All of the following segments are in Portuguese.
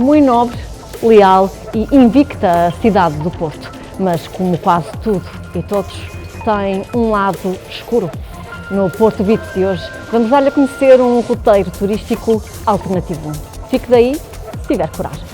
muito nobre, leal e invicta a cidade do Porto. Mas como quase tudo e todos, tem um lado escuro. No Porto Beat de hoje, vamos dar-lhe a conhecer um roteiro turístico alternativo. Fique daí, se tiver coragem.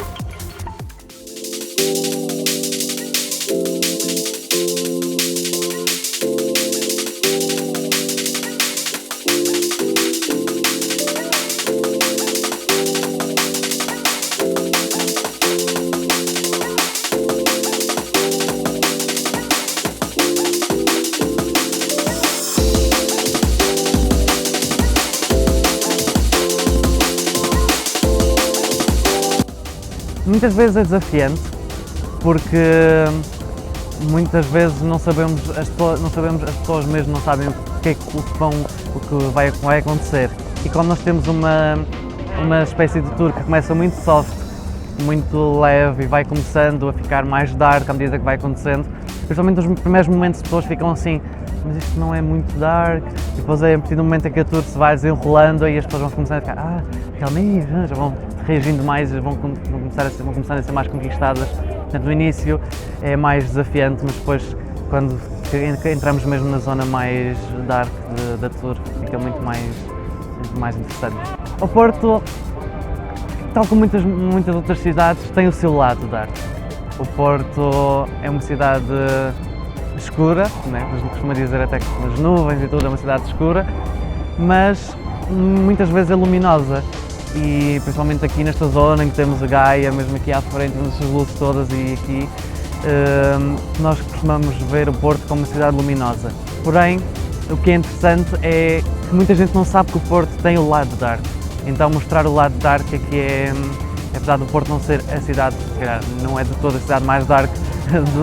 Muitas vezes é desafiante, porque muitas vezes não sabemos, as pessoas mesmo não sabem o que vai acontecer. E quando nós temos uma espécie de tour que começa muito soft, muito leve e vai começando a ficar mais dark à medida que vai acontecendo, principalmente nos primeiros momentos as pessoas ficam assim, mas isto não é muito dark, e depois é a partir do momento em que a tour se vai desenrolando e as pessoas vão começando a ficar, realmente, já vão reagindo mais, vão começar a ser mais conquistadas. Portanto, no início é mais desafiante, mas depois, quando entramos mesmo na zona mais dark da tour, fica muito mais interessante. O Porto, tal como muitas outras cidades, tem o seu lado dark. O Porto é uma cidade escura, né? A gente costuma dizer até que com as nuvens e tudo, é uma cidade escura, mas muitas vezes é luminosa. E principalmente aqui nesta zona em que temos a Gaia, mesmo aqui à frente, temos essas luzes todas, e aqui nós costumamos ver o Porto como uma cidade luminosa. Porém, o que é interessante é que muita gente não sabe que o Porto tem o lado dark. Então mostrar o lado dark aqui apesar do Porto não ser a cidade, se calhar, não é de toda a cidade mais dark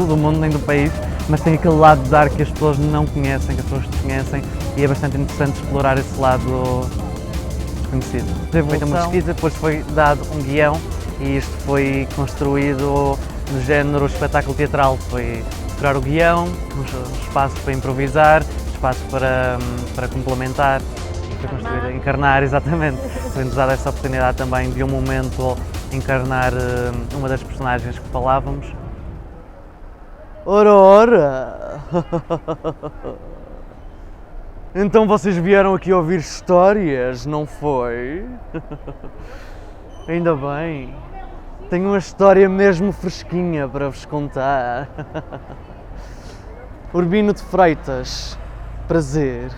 do mundo nem do país, mas tem aquele lado dark que as pessoas não conhecem, que as pessoas desconhecem, e é bastante interessante explorar esse lado conhecido. Teve feita uma pesquisa, depois foi dado um guião e isto foi construído no género espetáculo teatral. Foi procurar o guião, um espaço para improvisar, espaço para complementar, foi construído, encarnar, exatamente. Foi-nos dada essa oportunidade também de um momento encarnar uma das personagens que falávamos. Ora! Então vocês vieram aqui ouvir histórias, não foi? Ainda bem. Tenho uma história mesmo fresquinha para vos contar. Urbino de Freitas, prazer.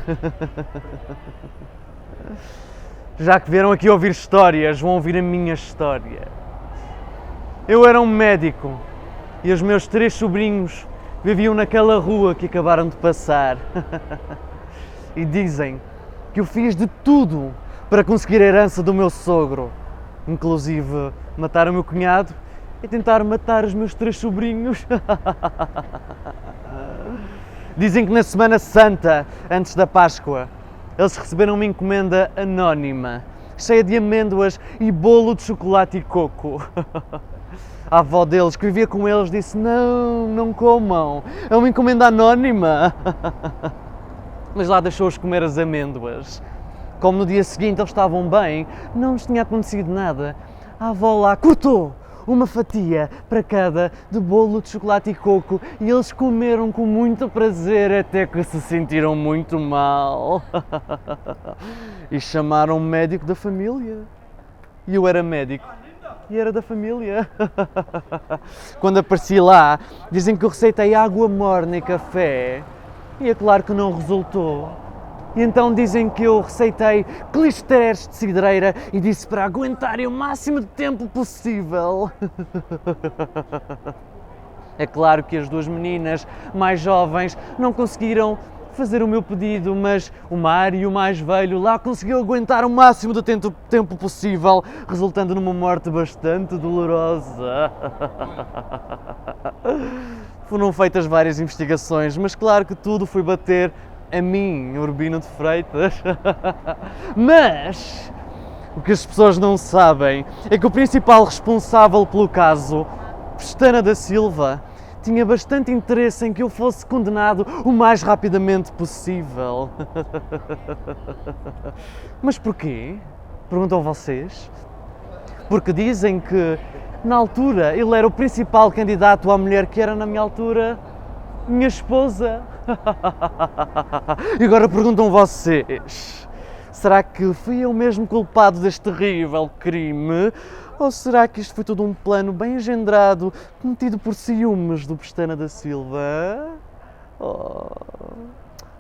Já que vieram aqui ouvir histórias, vão ouvir a minha história. Eu era um médico e os meus 3 sobrinhos viviam naquela rua que acabaram de passar. E dizem que eu fiz de tudo para conseguir a herança do meu sogro, inclusive matar o meu cunhado e tentar matar os meus 3 sobrinhos. Dizem que na Semana Santa, antes da Páscoa, eles receberam uma encomenda anónima, cheia de amêndoas e bolo de chocolate e coco. A avó deles, que vivia com eles, disse: não comam, é uma encomenda anónima. Mas lá deixou-os comer as amêndoas. Como no dia seguinte eles estavam bem, não lhes tinha acontecido nada, a avó lá cortou uma fatia para cada de bolo de chocolate e coco e eles comeram com muito prazer até que se sentiram muito mal. E chamaram um médico da família. E eu era médico e era da família. Quando apareci lá, dizem que eu receitei água morna e café. E é claro que não resultou. E então dizem que eu receitei clisteres de cidreira e disse para aguentarem o máximo de tempo possível. É claro que as 2 meninas mais jovens não conseguiram fazer o meu pedido, mas o Mário, o mais velho, lá conseguiu aguentar o máximo de tempo possível, resultando numa morte bastante dolorosa. Foram feitas várias investigações, mas claro que tudo foi bater a mim, Urbino de Freitas. Mas o que as pessoas não sabem é que o principal responsável pelo caso, Pestana da Silva, tinha bastante interesse em que eu fosse condenado o mais rapidamente possível. Mas porquê? Perguntam vocês. porque dizem que na altura ele era o principal candidato à mulher que era na minha altura minha esposa. E agora perguntam vocês, será que fui eu mesmo culpado deste terrível crime? Ou será que isto foi todo um plano bem engendrado, cometido por ciúmes do Pestana da Silva? Oh,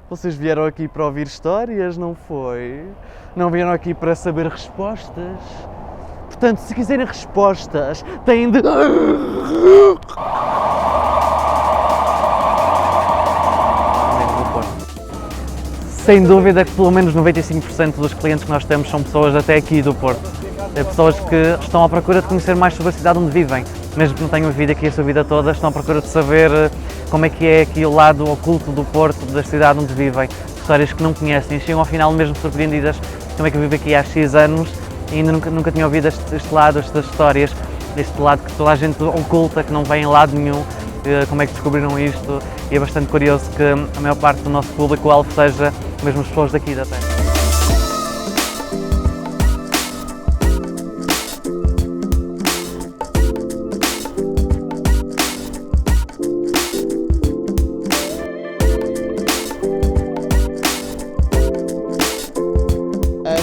vocês vieram aqui para ouvir histórias, não foi? Não vieram aqui para saber respostas? Portanto, se quiserem respostas, têm de... Sem dúvida que pelo menos 95% dos clientes que nós temos são pessoas até aqui do Porto. Pessoas que estão à procura de conhecer mais sobre a cidade onde vivem, mesmo que não tenham vivido aqui a sua vida toda, estão à procura de saber como é que é aqui o lado oculto do Porto, da cidade onde vivem, histórias que não conhecem e chegam ao final mesmo surpreendidas como é que eu vivo aqui há X anos e ainda nunca tinha ouvido este lado, estas histórias, este lado que toda a gente oculta, que não vem em lado nenhum, como é que descobriram isto, e é bastante curioso que a maior parte do nosso público-alvo seja mesmo as pessoas daqui da terra.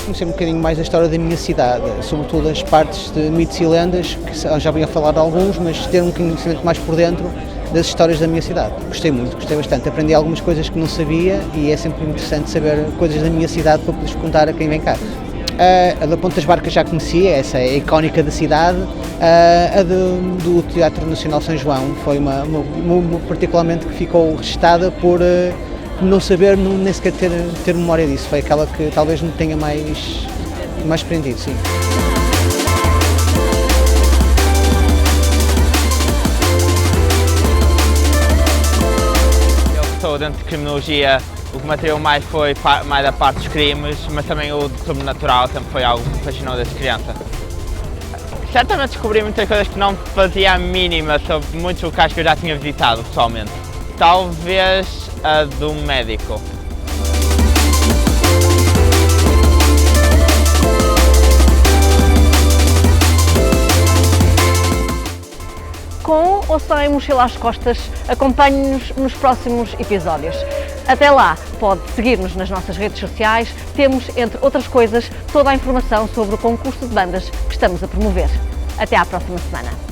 Conhecer um bocadinho mais a história da minha cidade, sobretudo as partes de mitos e lendas, que já vinha a falar de alguns, mas ter um conhecimento mais por dentro das histórias da minha cidade. Gostei muito, gostei bastante, aprendi algumas coisas que não sabia e é sempre interessante saber coisas da minha cidade para poderes contar a quem vem cá. A da Ponte das Barcas já conhecia, essa é a icónica da cidade. A do Teatro Nacional São João foi uma particularmente que ficou registada por não saber, nem sequer ter memória disso. Foi aquela que talvez me tenha mais prendido, sim. Eu que estou dentro de criminologia, o que me atraiu mais foi mais a parte dos crimes, mas também o sobrenatural sempre foi algo que me fascinou desde criança. Certamente descobri muitas coisas que não fazia a mínima sobre muitos locais que eu já tinha visitado pessoalmente. Talvez a do médico. Com ou sem mochila às costas, acompanhe-nos nos próximos episódios. Até lá, pode seguir-nos nas nossas redes sociais, temos, entre outras coisas, toda a informação sobre o concurso de bandas que estamos a promover. Até à próxima semana.